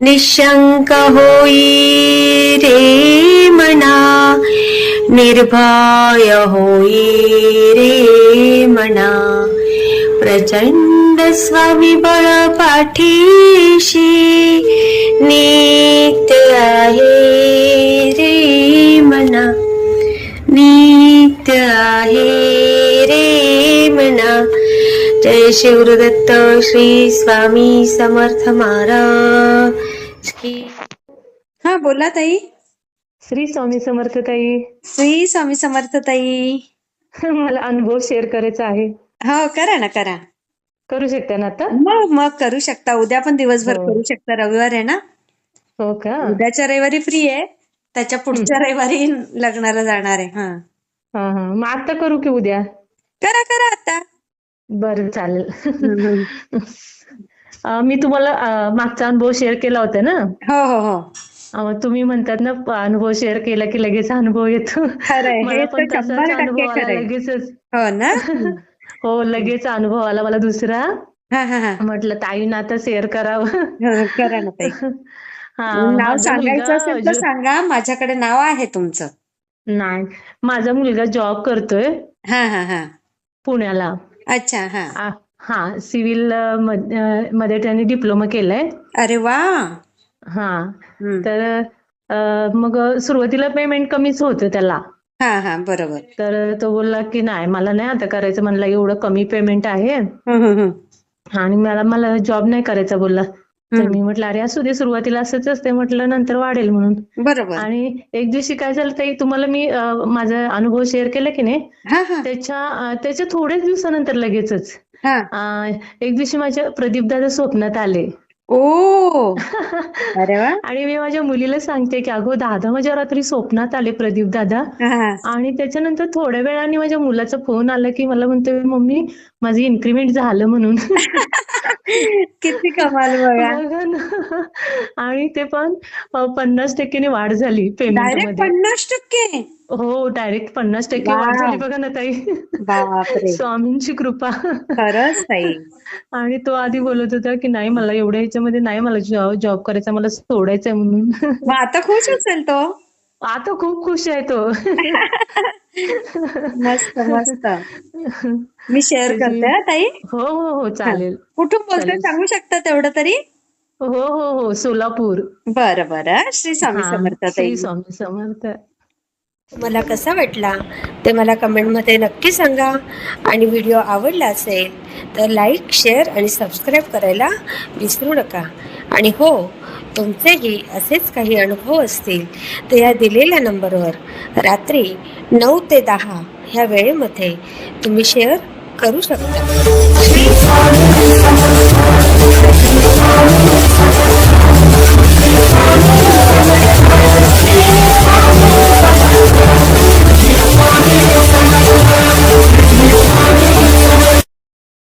निशंक होई रे मना, निर्भय होई रे मना, प्रचंड स्वविबळ पाठीशी नित्य आहे रे मना, नित्य आहे रे मना. जय शिवदत्त श्री स्वामी समर्थ महाराज की. हा बोला ताई. श्री स्वामी समर्थ ताई. श्री स्वामी समर्थ ताई. मला अनुभव शेअर करायचा आहे. हो करा ना, करा. करू शकता ना आता? मग करू शकता. उद्या पण दिवसभर हो. करू शकता. रविवार आहे ना. हो का? उद्याच्या रविवारी फ्री आहे, त्याच्या पुढच्या रविवारी लग्नाला जाणार आहे. हा हा हा, मग आता करू की उद्या? करा करा आता. बरं चालेल. मी तुम्हाला मागचा अनुभव शेअर केला होता ना. हो हो हो. तुम्ही म्हणतात ना अनुभव शेअर केला की लगेच अनुभव येतो. खरंय, मला हे पण तर तसाच 100% अनुभव आला खरंय. लगेचच. हो ना. हो, लगेच अनुभव आला मला दुसरा. हा हा हा. म्हटलं ताईनं आता शेअर करावं. करा ना ताई. हा, नाव माझा सांगायचं असेल तर मुलगा सांगा, माझ्याकडे नाव आहे तुमचं. नाही, माझा मुलगा जॉब करतोय हा हा हा. पुण्याला. अच्छा. हा. हा, सिव्हिल मध्ये त्याने डिप्लोमा केलाय. अरे वा. हा, तर मग सुरुवातीला पेमेंट कमीच होतं त्याला. हा हा, बरोबर. तर तो बोलला की नाही, मला नाही आता करायचं. म्हणला एवढं कमी पेमेंट आहे आणि मला जॉब नाही करायचा बोलला. तर मी म्हटलं अरे असू दे, सुरुवातीला असंच असते म्हटलं, नंतर वाढेल म्हणून. बरोबर. आणि एक दिवशी काय झालं ताई, तुम्हाला मी माझा अनुभव शेअर केला की नाही, हा हा त्याच्या थोड्याच दिवसानंतर लगेचच हा. एक दिवशी माझ्या प्रदीप दादा स्वप्नात आले. ओ. अरे वा. आणि मी माझ्या मुलीला सांगते की अगो दादा माझ्या रात्री स्वप्नात आले, प्रदीप दादा. हा. आणि त्याच्यानंतर थोड्या वेळाने माझ्या मुलाचा फोन आला की मला म्हणतोय मम्मी माझी इन्क्रीमेंट झालं म्हणून. किती कमाल बघा. बघा ना. आणि ते पण 50% वाढ झाली पेमेंट डायरेक्ट मध्ये. 50%. हो, डायरेक्ट 50% वाढ झाली बघा ना ताई. बापरे. स्वामींची कृपा. खरंच ताई. आणि तो आधी बोलत होता की नाही मला एवढ्या ह्याच्यामध्ये नाही, मला जॉब करायचा, मला सोडायचंय म्हणून. मग आता खुश असेल तो. आता खूप खुश आहे तो. मस्त मस्त. मी शेअर करते हा ताई. हो हो हो, चालेल. कुठून बोलते सांगू शकता तेवढं तरी? हो हो हो, सोलापूर. बरं बरं. श्री स्वामी हा, समर्थ ताई. श्री स्वामी समर्थ. तुम्हाला कसा वाटला ते मला कमेंटमध्ये नक्की सांगा. आणि व्हिडिओ आवडला असेल तर लाईक, शेअर आणि सबस्क्राईब करायला विसरू नका. आणि हो, तुमचेही असेच काही अनुभव असतील तर या दिलेल्या नंबरवर रात्री 9 ते 10 ह्या वेळेमध्ये तुम्ही शेअर करू शकता.